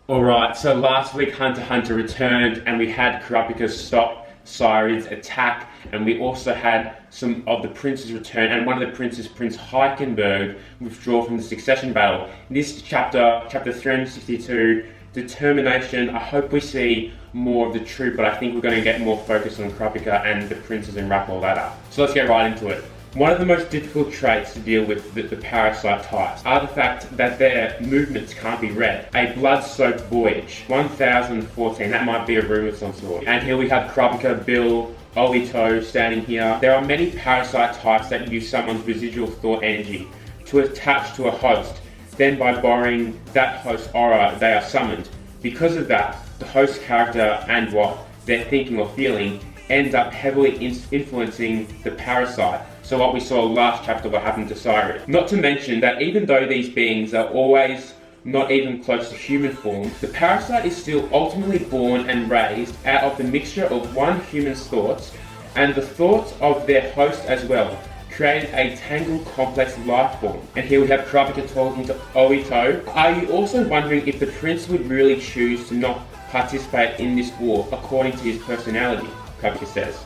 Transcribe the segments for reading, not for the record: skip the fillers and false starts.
Alright, so last week Hunter x Hunter returned and we had Kurapika stop Cyrud's attack, and we also had some of the princes return, and one of the princes, Prince Heikenberg, withdraw from the succession battle. In this chapter 362, Determination, I hope we see more of the troop, but I think we're going to get more focus on Kurapika and the princes and wrap all that up. So let's get right into it. One of the most difficult traits to deal with the parasite types are the fact that their movements can't be read. A blood-soaked voyage, 1014, that might be a room of some sort. And here we have Kurapika, Bill, Obito standing here. There are many parasite types that use someone's residual thought energy to attach to a host. Then by borrowing that host's aura, they are summoned. Because of that, the host character and what they're thinking or feeling ends up heavily influencing the parasite. So what we saw last chapter, what happened to Cyrud. Not to mention that even though these beings are always not even close to human form, the parasite is still ultimately born and raised out of the mixture of one human's thoughts and the thoughts of their host as well, creating a tangled, complex life form. And here we have Kurapika talking to Obito. Are you also wondering if the prince would really choose to not participate in this war according to his personality? Kurapika says.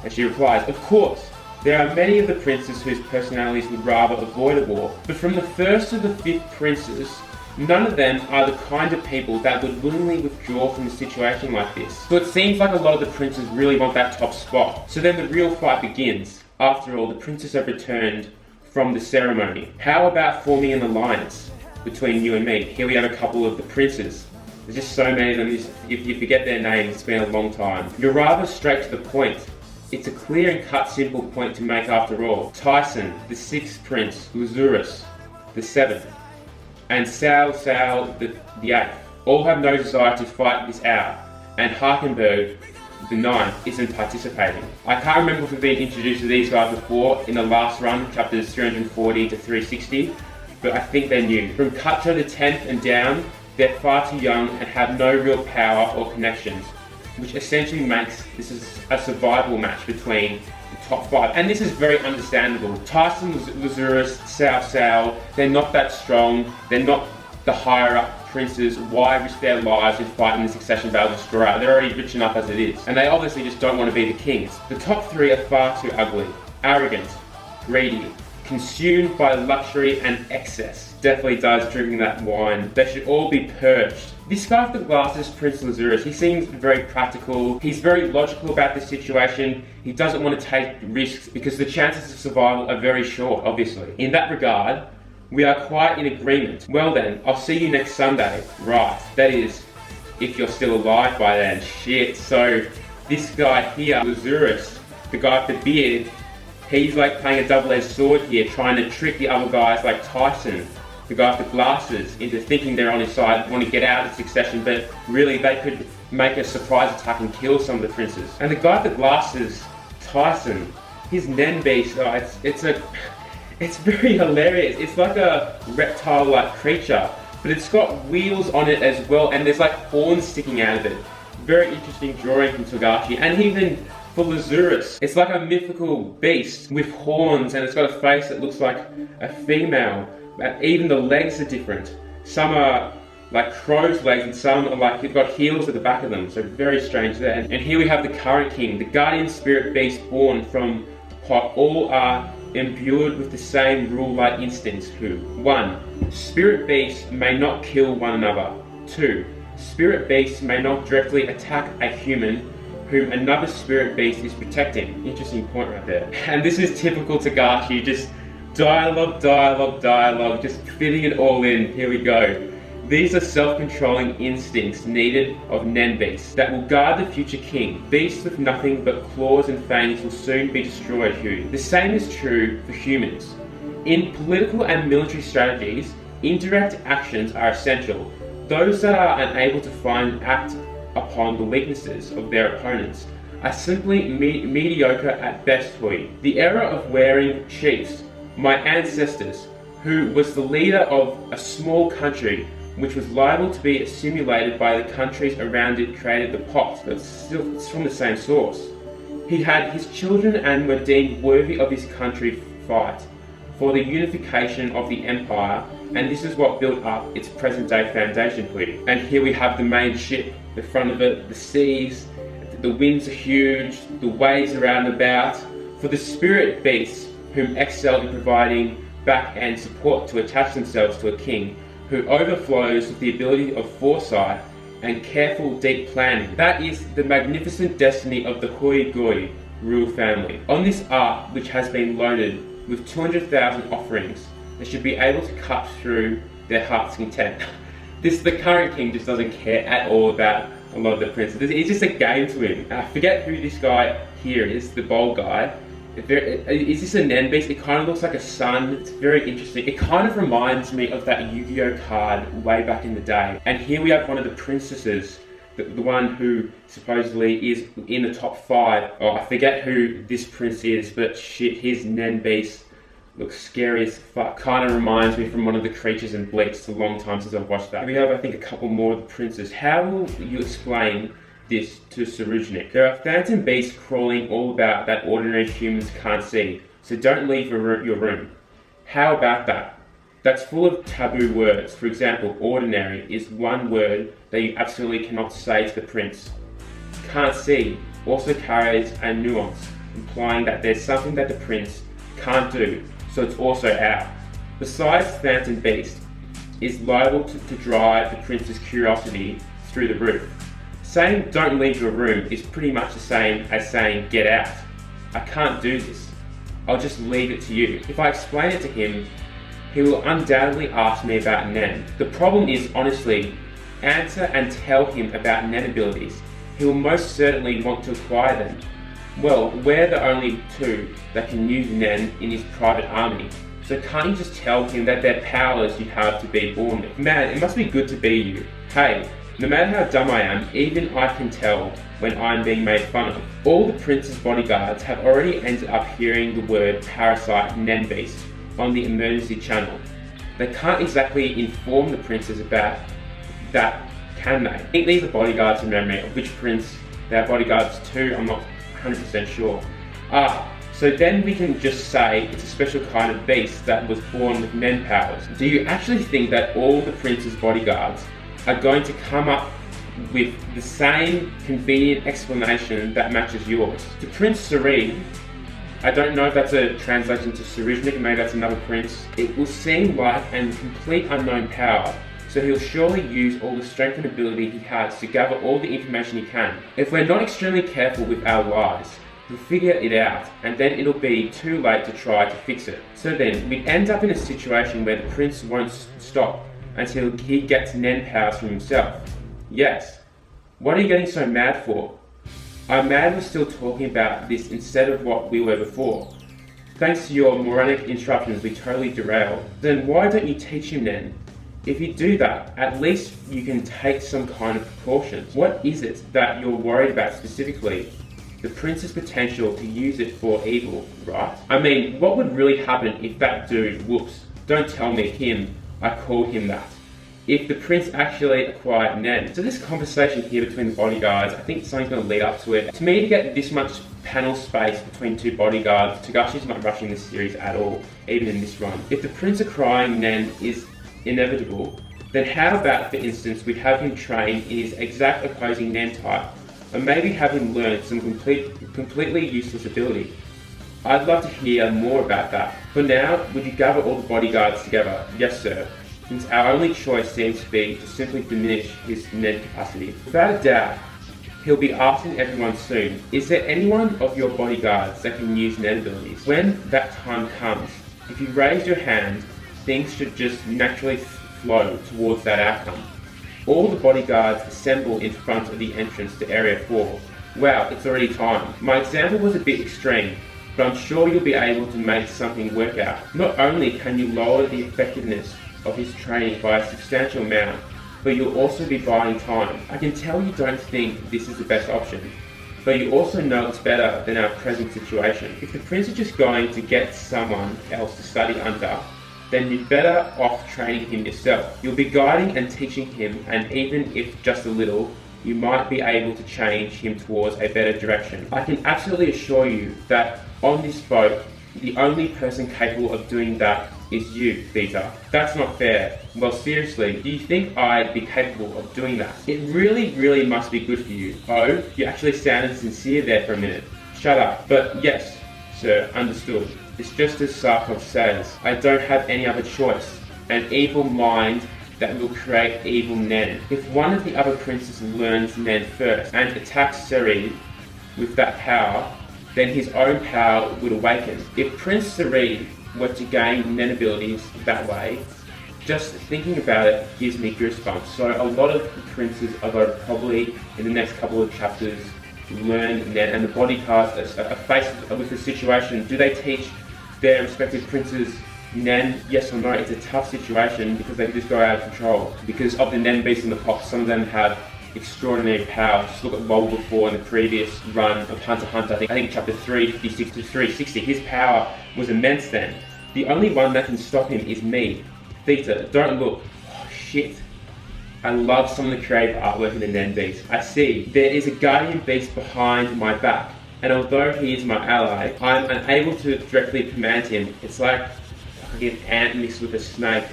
And she replies, of course. There are many of the princes whose personalities would rather avoid a war, but from the first to the fifth princes, none of them are the kind of people that would willingly withdraw from a situation like this. So it seems like a lot of the princes really want that top spot. So then the real fight begins. After all, the princes have returned from the ceremony. How about forming an alliance between you and me? Here we have a couple of the princes. There's just so many of them. If you forget their names, it's been a long time. You're rather straight to the point. It's a clear and cut simple point to make after all. Tyson, the sixth prince, Lazarus, the seventh, and Sao, the eighth, all have no desire to fight this out, and Heikenberg, the ninth, isn't participating. I can't remember if we've been introduced to these guys before in the last run, chapters 340 to 360, but I think they're new. From Cutcher the 10th and down, they're far too young and have no real power or connections, which essentially makes this a survival match between the top five. And this is very understandable. Tyson, Lazarus, Sao, they're not that strong. They're not the higher up princes. Why risk their lives in fighting the succession battle to destroy it? They're already rich enough as it is. And they obviously just don't want to be the kings. The top three are far too ugly, arrogant, greedy, consumed by luxury and excess. Definitely does drinking that wine. They should all be purged. This guy with the glasses, Prince Lazarus, he seems very practical. He's very logical about the situation. He doesn't want to take risks because the chances of survival are very short, obviously. In that regard, we are quite in agreement. Well then, I'll see you next Sunday. Right, that is, if you're still alive by then. Shit, so this guy here, Lazarus, the guy with the beard, he's like playing a double-edged sword here, trying to trick the other guys like Tyson, the guy with the glasses, into thinking they're on his side, want to get out of succession, but really they could make a surprise attack and kill some of the princes. And the guy with the glasses, Tyson, his NEN beast, it's very hilarious. It's like a reptile-like creature, but it's got wheels on it as well, and there's like horns sticking out of it. Very interesting drawing from Togashi. And even for Lazarus, it's like a mythical beast with horns, and it's got a face that looks like a female. Even the legs are different. Some are like crow's legs and some are like, you've got heels at the back of them, so very strange there. And here we have the current king, the guardian spirit beast born from the pot. All are imbued with the same rule-like instincts who: 1. Spirit beasts may not kill one another. 2. Spirit beasts may not directly attack a human whom another spirit beast is protecting. Interesting point right there. And this is typical Togashi, just dialogue, just fitting it all in. Here we go. These are self-controlling instincts needed of NEN beasts that will guard the future king. Beasts with nothing but claws and fangs will soon be destroyed, Hugh. The same is true for humans. In political and military strategies, indirect actions are essential. Those that are unable to act upon the weaknesses of their opponents are simply mediocre at best, Hui. The era of wearing chiefs. My ancestors, who was the leader of a small country which was liable to be assimilated by the countries around it, created the pot. It's from the same source. He had his children and were deemed worthy of his country fight for the unification of the empire and this is what built up its present day foundation point. And here we have the main ship, the front of it, the seas, the winds are huge, the waves are round about. For the spirit beasts, whom excel in providing back-end support to attach themselves to a king, who overflows with the ability of foresight and careful deep planning. That is the magnificent destiny of the Hui Goi royal family. On this ark, which has been loaded with 200,000 offerings, they should be able to cut through their heart's content. The current king just doesn't care at all about a lot of the princes. It's just a game to him. I forget who this guy here is, the bold guy. Is this a NEN beast? It kind of looks like a sun. It's very interesting. It kind of reminds me of that Yu-Gi-Oh card way back in the day. And here we have one of the princesses, the one who supposedly is in the top 5. Oh, I forget who this prince is, but shit, his NEN beast looks scary as fuck. Kind of reminds me from one of the creatures in Bleach. It's a long time since I've watched that. We have, I think, a couple more of the princes. How will you explain this to Sarujnik? There are phantom beasts crawling all about that ordinary humans can't see, so don't leave your room. How about that? That's full of taboo words. For example, ordinary is one word that you absolutely cannot say to the prince. Can't see also carries a nuance, implying that there's something that the prince can't do, so it's also out. Besides, phantom beast is liable to drive the prince's curiosity through the roof. Saying don't leave your room is pretty much the same as saying get out. I can't do this. I'll just leave it to you. If I explain it to him, he will undoubtedly ask me about NEN. The problem is, honestly, answer and tell him about NEN abilities. He will most certainly want to acquire them. Well, we're the only 2 that can use NEN in his private army. So can't you just tell him that they're powers you have to be born with? Man, it must be good to be you. Hey, no matter how dumb I am, even I can tell when I'm being made fun of. All the prince's bodyguards have already ended up hearing the word parasite NEN beast on the emergency channel. They can't exactly inform the princes about that, can they? I think these are bodyguards in memory of which prince they are bodyguards to, I'm not 100% sure. So then we can just say it's a special kind of beast that was born with NEN powers. Do you actually think that all the prince's bodyguards are going to come up with the same convenient explanation that matches yours? To Prince Serene, I don't know if that's a translation to Sarujnik, maybe that's another prince, it will seem like a complete unknown power, so he'll surely use all the strength and ability he has to gather all the information he can. If we're not extremely careful with our lies, he'll figure it out, and then it'll be too late to try to fix it. So then, we end up in a situation where the prince won't stop until he gets NEN powers from himself. Yes. What are you getting so mad for? I'm mad we're still talking about this instead of what we were before. Thanks to your moronic interruptions, we totally derailed. Then why don't you teach him NEN? If you do that, at least you can take some kind of precautions. What is it that you're worried about specifically? The prince's potential to use it for evil, right? I mean, what would really happen if that dude, whoops, don't tell me him, I called him that. If the prince actually acquired NEN. So this conversation here between the bodyguards, I think something's going to lead up to it. To me, to get this much panel space between 2 bodyguards, Togashi's not rushing this series at all, even in this run. If the prince acquiring NEN is inevitable, then how about, for instance, we have him train in his exact opposing NEN type, or maybe have him learn some completely useless ability. I'd love to hear more about that. For now, would you gather all the bodyguards together? Yes, sir. Since our only choice seems to be to simply diminish his NEN capacity. Without a doubt, he'll be asking everyone soon, is there anyone of your bodyguards that can use NEN abilities? When that time comes, if you raise your hand, things should just naturally flow towards that outcome. All the bodyguards assemble in front of the entrance to Area 4. Wow, it's already time. My example was a bit extreme, but I'm sure you'll be able to make something work out. Not only can you lower the effectiveness of his training by a substantial amount, but you'll also be buying time. I can tell you don't think this is the best option, but you also know it's better than our present situation. If the prince is just going to get someone else to study under, then you're better off training him yourself. You'll be guiding and teaching him, and even if just a little, you might be able to change him towards a better direction. I can absolutely assure you that on this boat, The only person capable of doing that is you, Theta. That's not fair. Well, seriously, do you think I'd be capable of doing that? It really must be good for you. Oh, you actually sounded sincere there for a minute. Shut up. But yes, sir, understood. It's just as Sarkov says. I don't have any other choice. An evil mind that will create evil NEN. If one of the other princes learns NEN first and attacks Seri with that power, then his own power would awaken. If Prince Seri were to gain NEN abilities that way, just thinking about it gives me goosebumps. So a lot of the princes are going to probably, in the next couple of chapters, learn NEN, and the bodyguards are faced with the situation. Do they teach their respective princes NEN? Yes or no? It's a tough situation because they can just go out of control. Because of the NEN beasts in the pop, some of them have extraordinary power. Just look at Bulbasaur in the previous run of Hunter x Hunter. I think chapter 356 to 360, his power was immense then. The only one that can stop him is me. Theta, don't look. Oh shit. I love some of the creative artwork in the NEN beast. I see. There is a guardian beast behind my back, and although he is my ally, I'm unable to directly command him. It's like fucking ant mixed with a snake.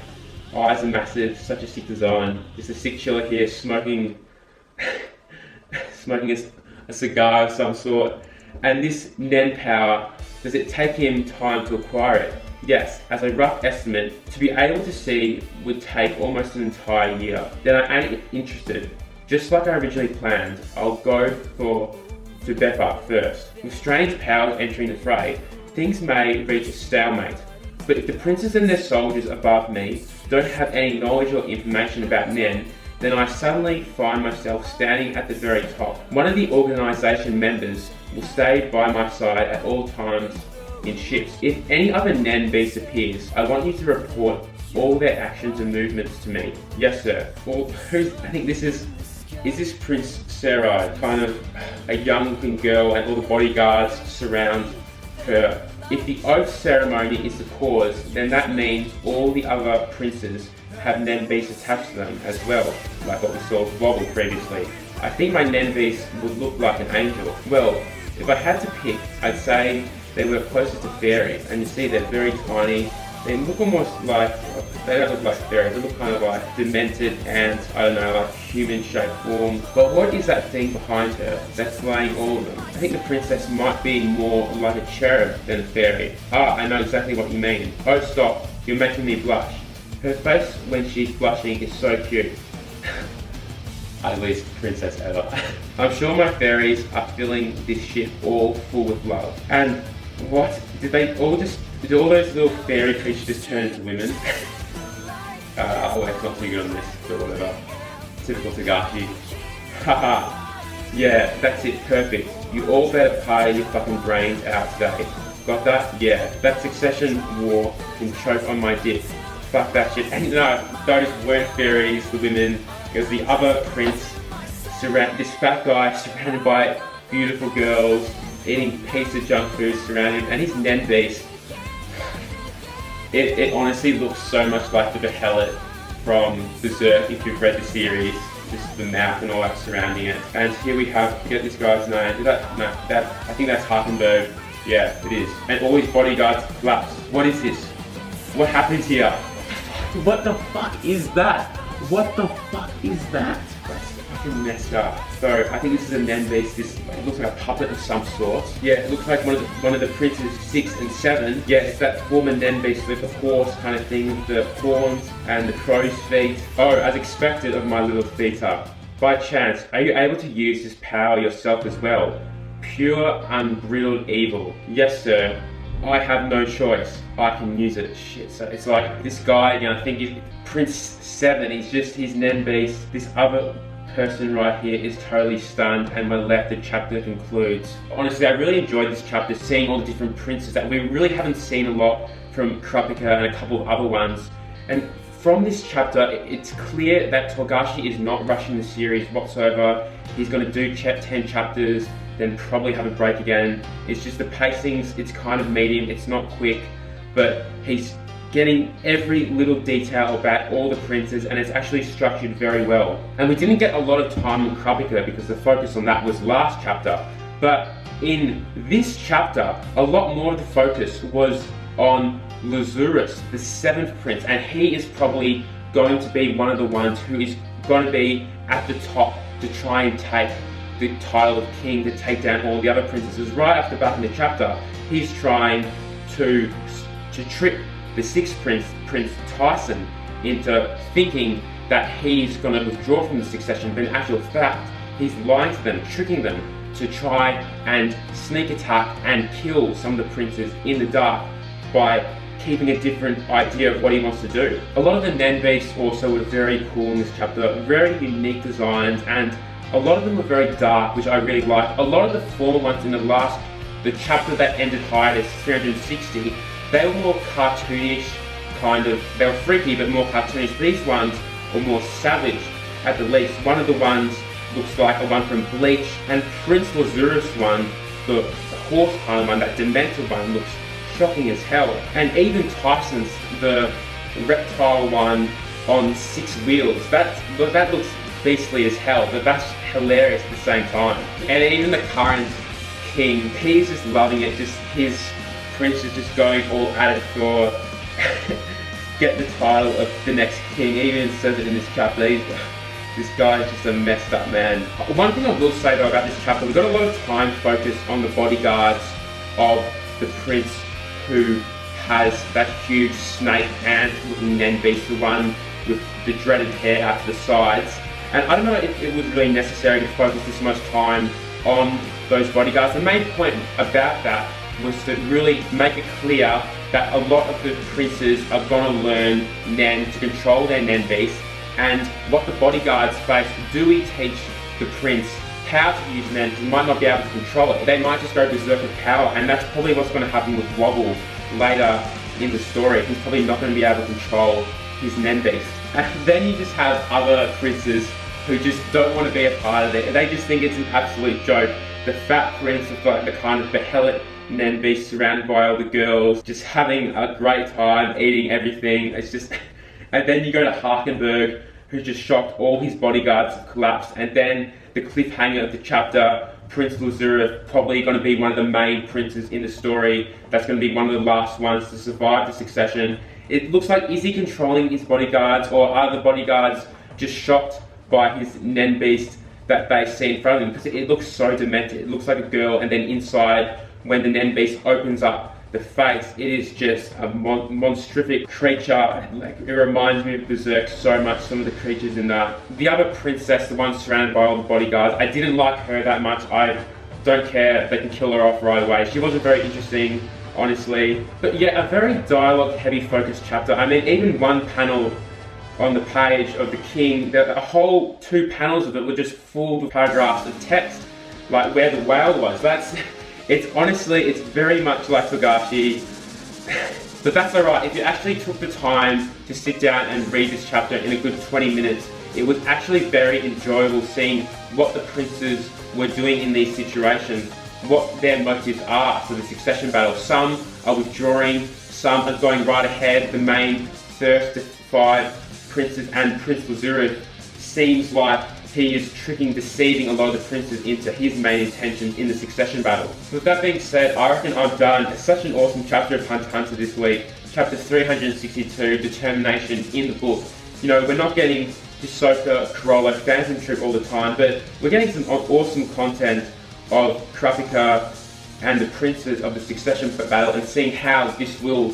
Eyes are massive, such a sick design. Just a sick chiller here, smoking a cigar of some sort. And this NEN power, does it take him time to acquire it? Yes, as a rough estimate, to be able to see would take almost an entire year. Then I ain't interested. Just like I originally planned, I'll go for Bepa first. With strange powers entering the fray, things may reach a stalemate. But if the princes and their soldiers above me don't have any knowledge or information about NEN, then I suddenly find myself standing at the very top. One of the organisation members will stay by my side at all times in shifts. If any other NEN beast appears, I want you to report all their actions and movements to me. Yes, sir. Well, I think this is this Prince Sarai, kind of a young looking girl, and all the bodyguards surround her. If the oath ceremony is the cause, then that means all the other princes have NEN beasts attached to them as well, like what we saw with Wobble previously. I think my NEN beast would look like an angel. Well, if I had to pick, I'd say they were closest to fairies, and you see they're very tiny. They look almost like, they don't look like fairies, they look kind of like demented and, I don't know, like human-shaped form. But what is that thing behind her that's slaying all of them? I think the princess might be more like a cherub than a fairy. Ah, I know exactly what you mean. Oh, stop, you're making me blush. Her face when she's blushing is so cute. Ugliest princess ever. I'm sure my fairies are filling this ship all full with love. And what? Did all those little fairy creatures just turn into women? Oh, it's not too good on this, but whatever. Typical Tagashi. Haha. Yeah, that's it, perfect. You all better party your fucking brains out today. Got that? Yeah, that succession war can choke on my dick. Fuck that shit. And no, those weren't fairies, the women. It was the other prince, this fat guy surrounded by beautiful girls, eating pizza junk food surrounding him, and his NEN beast. It honestly looks so much like the Behelit from Berserk, if you've read the series. Just the mouth and all that surrounding it. And here we have, forget this guy's name. I think that's Harkenberg. Yeah, it is. And all his bodyguards collapse. What is this? What happened here? What the fuck is that? What the fuck is that? That's fucking messed up. So I think this is a NEN beast. It looks like a puppet of some sort. Yeah, it looks like one of the princes 6 and 7. Yeah, it's that former NEN beast with the horse kind of thing, with the horns and the crow's feet. Oh, as expected of my little Theta. By chance, are you able to use this power yourself as well? Pure, unbridled evil. Yes, sir. I have no choice. I can use it. Shit, so it's like this guy, I think he's Prince 7, he's just his NEN beast. This other person right here is totally stunned, and we're left, the chapter concludes. Honestly, I really enjoyed this chapter, seeing all the different princes that we really haven't seen a lot from Kurapika and a couple of other ones. And from this chapter, it's clear that Togashi is not rushing the series whatsoever. He's going to do 10 chapters, then probably have a break again. It's just the pacings, it's kind of medium, it's not quick, but he's getting every little detail about all the princes, and it's actually structured very well. And we didn't get a lot of time on Kurapika because the focus on that was last chapter. But in this chapter, a lot more of the focus was on Lazarus, the 7th prince, and he is probably going to be one of the ones who is going to be at the top to try and take the title of king, to take down all the other princesses. Right off the back in the chapter, he's trying to trick the 6th prince, Prince Tyson, into thinking that he's going to withdraw from the succession, but in actual fact, he's lying to them, tricking them to try and sneak attack and kill some of the princes in the dark by keeping a different idea of what he wants to do. A lot of the NEN beasts also were very cool in this chapter, very unique designs, and a lot of them were very dark, which I really liked. A lot of the former ones in the chapter that ended hiatus, 360, they were more cartoonish, kind of, they were freaky but more cartoonish. These ones were more savage at the least. One of the ones looks like a one from Bleach, and Prince Lazarus one, the horse kind one, that demented one, looks shocking as hell. And even Tyson's, the reptile one on 6 wheels, that looks beastly as hell, but that's hilarious at the same time. And even the current king, he's just loving it, just his prince is just going all at it for get the title of the next king. He even says it in this chapter. This guy is just a messed up man. One thing I will say though about this chapter, we got a lot of time focused on the bodyguards of the prince who has that huge snake ant looking NEN beast, the one with the dreaded hair out to the sides. And I don't know if it was really necessary to focus this much time on those bodyguards. The main point about that was to really make it clear that a lot of the princes are going to learn NEN to control their NEN beast, and what the bodyguards face, do we teach the prince how to use NEN? He might not be able to control it. They might just go berserk with power, and that's probably what's going to happen with Wobble later in the story. He's probably not going to be able to control his NEN beast. And then you just have other princes who just don't want to be a part of it. They just think it's an absolute joke. The fat prince with like the kind of behelit NEN beast surrounded by all the girls, just having a great time, eating everything. It's just... And then you go to Harkenberg, who's just shocked all his bodyguards have collapsed. And then the cliffhanger of the chapter, Prince Lazarus, probably going to be one of the main princes in the story. That's going to be one of the last ones to survive the succession. It looks like, is he controlling his bodyguards, or are the bodyguards just shocked by his NEN beast that they see in front of him? Because it looks so demented. It looks like a girl, and then inside, when the NEN beast opens up the face, it is just a monstrific creature. Like, it reminds me of Berserk so much, some of the creatures in that. The other princess, the one surrounded by all the bodyguards, I didn't like her that much. I don't care, they can kill her off right away. She wasn't very interesting, honestly. But yeah, a very dialogue heavy focused chapter. I mean, even one panel on the page of the king, a whole 2 panels of it were just full of paragraphs of text, like where the whale was. It's honestly, it's very much like Togashi, but that's alright. If you actually took the time to sit down and read this chapter in a good 20 minutes, it was actually very enjoyable seeing what the princes were doing in these situations, what their motives are for the succession battle. Some are withdrawing, some are going right ahead. The main thirst to fight princes, and Prince Lazarus seems like he is tricking, deceiving a lot of the princes into his main intentions in the succession battle. With that being said, I reckon I've done such an awesome chapter of Hunter x Hunter this week. Chapter 362, Determination, in the book. You know, we're not getting Hisoka, Corolla, Phantom Troop all the time, but we're getting some awesome content of Kurapika and the princes of the succession battle, and seeing how this will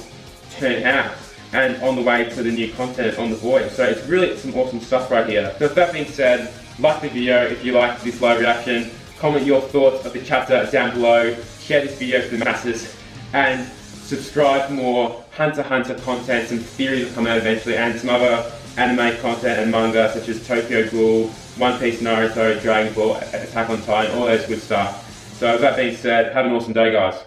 turn out, and on the way to the new content on the voyage. So it's really some awesome stuff right here. So with that being said, like the video if you like this live reaction, comment your thoughts of the chapter down below, share this video to the masses, and subscribe for more Hunter x Hunter content. Some theories will come out eventually, and some other anime content and manga such as Tokyo Ghoul, One Piece, Naruto, Dragon Ball, Attack on Titan, all those good stuff. So with that being said, have an awesome day, guys.